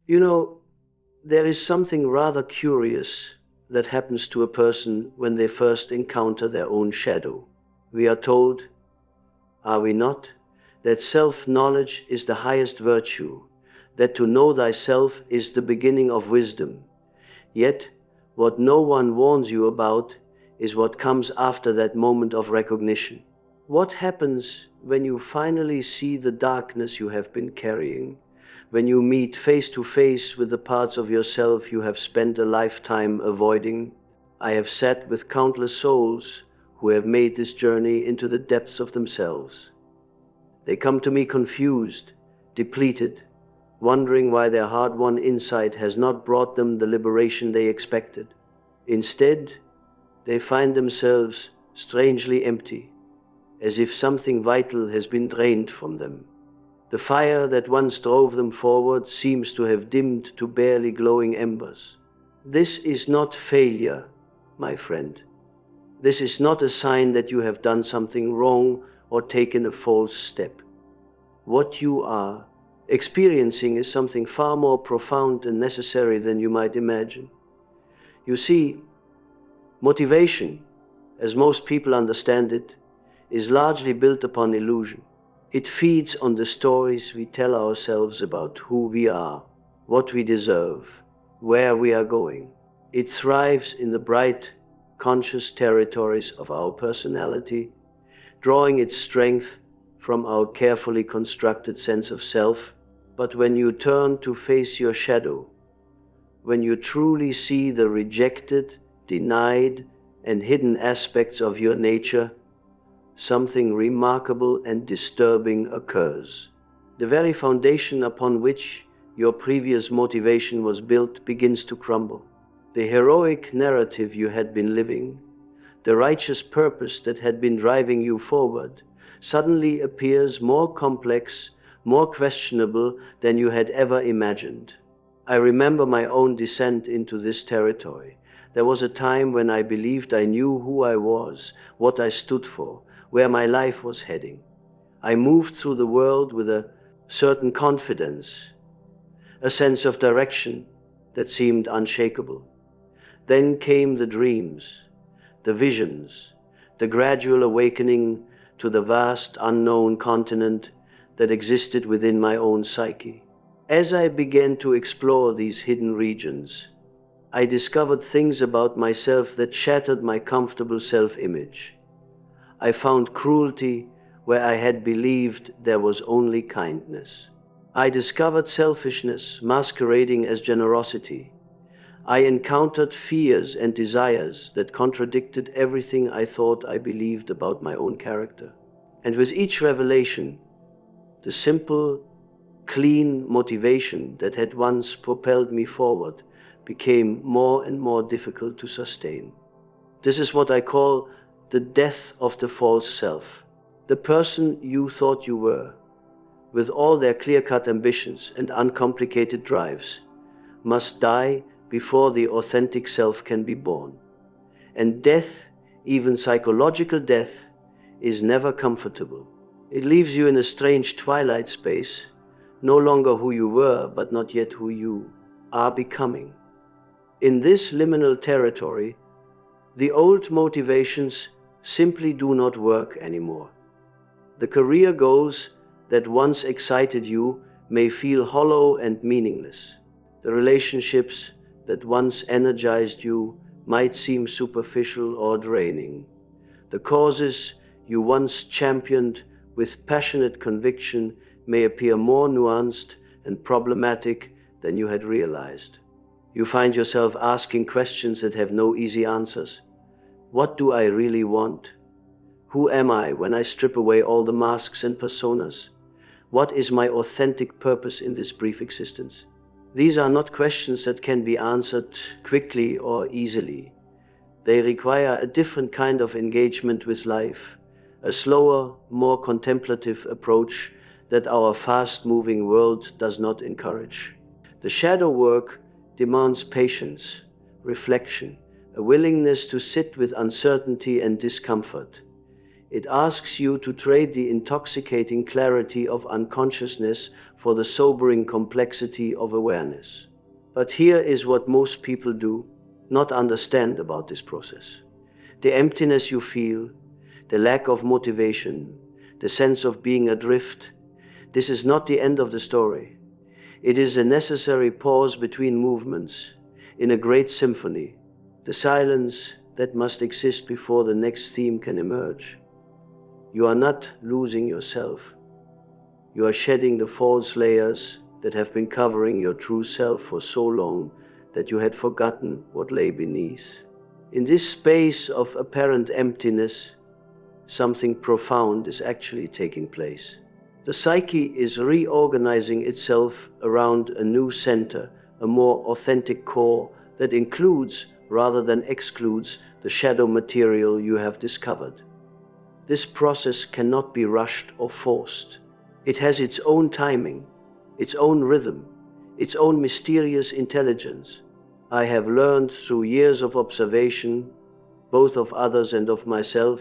You know, there is something rather curious that happens to a person when they first encounter their own shadow. We are told, are we not, that self-knowledge is the highest virtue, that to know thyself is the beginning of wisdom. Yet, what no one warns you about is what comes after that moment of recognition. What happens when you finally see the darkness you have been carrying, when you meet face to face with the parts of yourself you have spent a lifetime avoiding? I have sat with countless souls who have made this journey into the depths of themselves. They come to me confused, depleted, wondering why their hard-won insight has not brought them the liberation they expected. Instead, they find themselves strangely empty, as if something vital has been drained from them. The fire that once drove them forward seems to have dimmed to barely glowing embers. This is not failure, my friend. This is not a sign that you have done something wrong or taken a false step. What you are experiencing is something far more profound and necessary than you might imagine. You see, motivation, as most people understand it, is largely built upon illusion. It feeds on the stories we tell ourselves about who we are, what we deserve, where we are going. It thrives in the bright, conscious territories of our personality, drawing its strength from our carefully constructed sense of self. But when you turn to face your shadow, when you truly see the rejected, denied, and hidden aspects of your nature, something remarkable and disturbing occurs. The very foundation upon which your previous motivation was built begins to crumble. The heroic narrative you had been living, the righteous purpose that had been driving you forward, suddenly appears more complex, more questionable than you had ever imagined. I remember my own descent into this territory. There was a time when I believed I knew who I was, what I stood for, where my life was heading. I moved through the world with a certain confidence, a sense of direction that seemed unshakable. Then came the dreams, the visions, the gradual awakening to the vast unknown continent that existed within my own psyche. As I began to explore these hidden regions, I discovered things about myself that shattered my comfortable self-image. I found cruelty where I had believed there was only kindness. I discovered selfishness masquerading as generosity. I encountered fears and desires that contradicted everything I thought I believed about my own character. And with each revelation, the simple, clean motivation that had once propelled me forward became more and more difficult to sustain. This is what I call the death of the false self. The person you thought you were, with all their clear-cut ambitions and uncomplicated drives, must die before the authentic self can be born. And death, even psychological death, is never comfortable. It leaves you in a strange twilight space, no longer who you were, but not yet who you are becoming. In this liminal territory, the old motivations simply do not work anymore. The career goals that once excited you may feel hollow and meaningless. The relationships that once energized you might seem superficial or draining. The causes you once championed with passionate conviction may appear more nuanced and problematic than you had realized. You find yourself asking questions that have no easy answers. What do I really want? Who am I when I strip away all the masks and personas? What is my authentic purpose in this brief existence? These are not questions that can be answered quickly or easily. They require a different kind of engagement with life, a slower, more contemplative approach that our fast-moving world does not encourage. The shadow work demands patience, reflection, a willingness to sit with uncertainty and discomfort. It asks you to trade the intoxicating clarity of unconsciousness for the sobering complexity of awareness. But here is what most people do not understand about this process. The emptiness you feel, the lack of motivation, the sense of being adrift, this is not the end of the story. It is a necessary pause between movements in a great symphony, the silence that must exist before the next theme can emerge. You are not losing yourself. You are shedding the false layers that have been covering your true self for so long that you had forgotten what lay beneath. In this space of apparent emptiness, something profound is actually taking place. The psyche is reorganizing itself around a new center, a more authentic core that includes rather than excludes the shadow material you have discovered. This process cannot be rushed or forced. It has its own timing, its own rhythm, its own mysterious intelligence. I have learned through years of observation, both of others and of myself,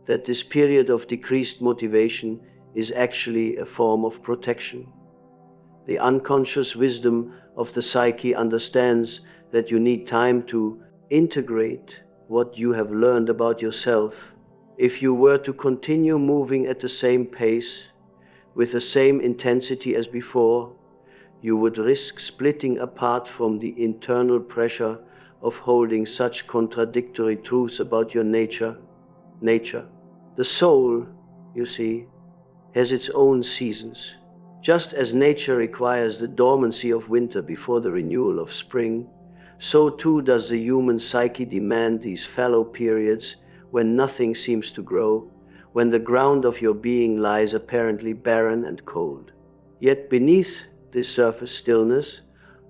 that this period of decreased motivation is actually a form of protection. The unconscious wisdom of the psyche understands that you need time to integrate what you have learned about yourself. If you were to continue moving at the same pace, with the same intensity as before, you would risk splitting apart from the internal pressure of holding such contradictory truths about your nature. The soul, you see, has its own seasons. Just as nature requires the dormancy of winter before the renewal of spring, so too does the human psyche demand these fallow periods when nothing seems to grow, when the ground of your being lies apparently barren and cold. Yet beneath this surface stillness,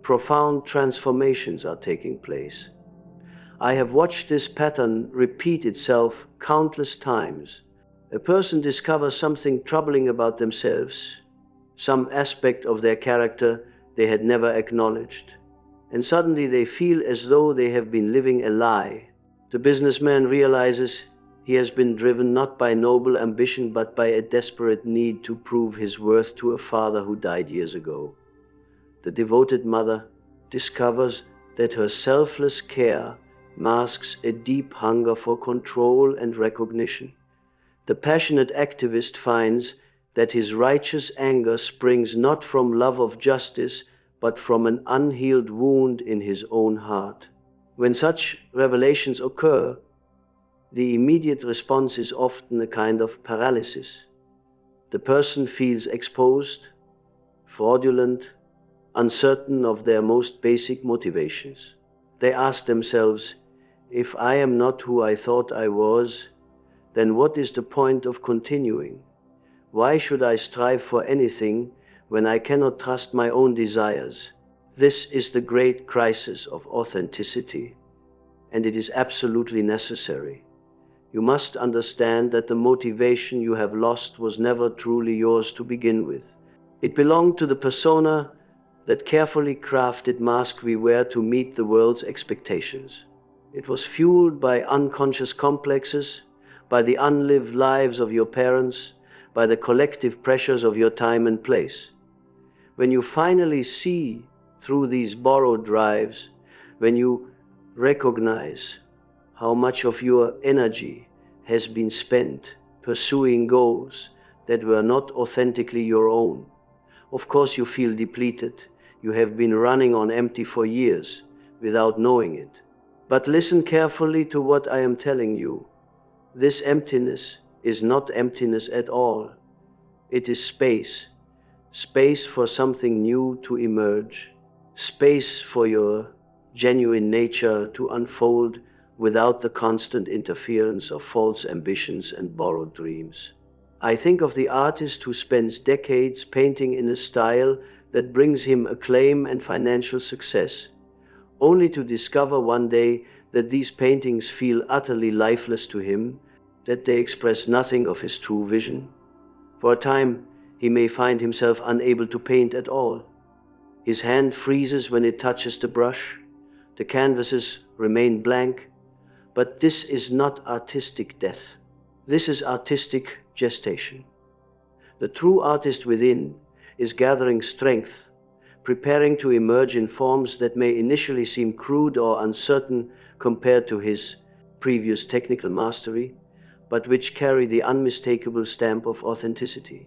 profound transformations are taking place. I have watched this pattern repeat itself countless times. A person discovers something troubling about themselves, some aspect of their character they had never acknowledged, and suddenly they feel as though they have been living a lie. The businessman realizes he has been driven not by noble ambition but by a desperate need to prove his worth to a father who died years ago. The devoted mother discovers that her selfless care masks a deep hunger for control and recognition. The passionate activist finds that his righteous anger springs not from love of justice, but from an unhealed wound in his own heart. When such revelations occur, the immediate response is often a kind of paralysis. The person feels exposed, fraudulent, uncertain of their most basic motivations. They ask themselves, if I am not who I thought I was, then what is the point of continuing? Why should I strive for anything when I cannot trust my own desires? This is the great crisis of authenticity, and it is absolutely necessary. You must understand that the motivation you have lost was never truly yours to begin with. It belonged to the persona, that carefully crafted mask we wear to meet the world's expectations. It was fueled by unconscious complexes, by the unlived lives of your parents, by the collective pressures of your time and place. When you finally see through these borrowed drives, when you recognize how much of your energy has been spent pursuing goals that were not authentically your own, of course you feel depleted. You have been running on empty for years without knowing it. But listen carefully to what I am telling you. This emptiness is not emptiness at all. It is space. Space for something new to emerge. Space for your genuine nature to unfold without the constant interference of false ambitions and borrowed dreams. I think of the artist who spends decades painting in a style that brings him acclaim and financial success, only to discover one day that these paintings feel utterly lifeless to him, that they express nothing of his true vision. For a time, he may find himself unable to paint at all. His hand freezes when it touches the brush, the canvases remain blank, but this is not artistic death. This is artistic gestation. The true artist within is gathering strength, preparing to emerge in forms that may initially seem crude or uncertain compared to his previous technical mastery, but which carry the unmistakable stamp of authenticity.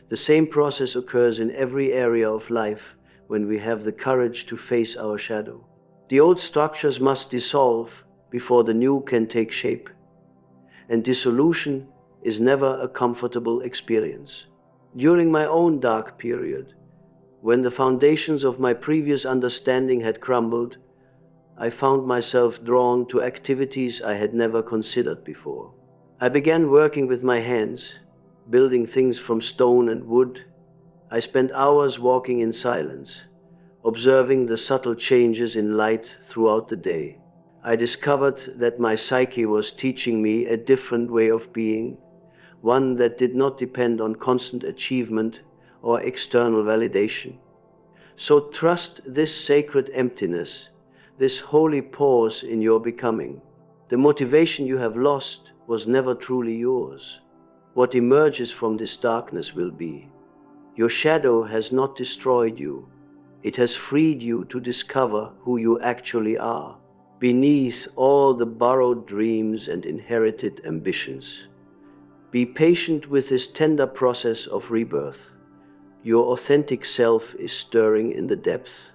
The same process occurs in every area of life when we have the courage to face our shadow. The old structures must dissolve before the new can take shape, and dissolution is never a comfortable experience. During my own dark period, when the foundations of my previous understanding had crumbled, I found myself drawn to activities I had never considered before. I began working with my hands, building things from stone and wood. I spent hours walking in silence, observing the subtle changes in light throughout the day. I discovered that my psyche was teaching me a different way of being, one that did not depend on constant achievement or external validation. So trust this sacred emptiness, this holy pause in your becoming. The motivation you have lost was never truly yours. What emerges from this darkness will be. Your shadow has not destroyed you. It has freed you to discover who you actually are, beneath all the borrowed dreams and inherited ambitions. Be patient with this tender process of rebirth. Your authentic self is stirring in the depths.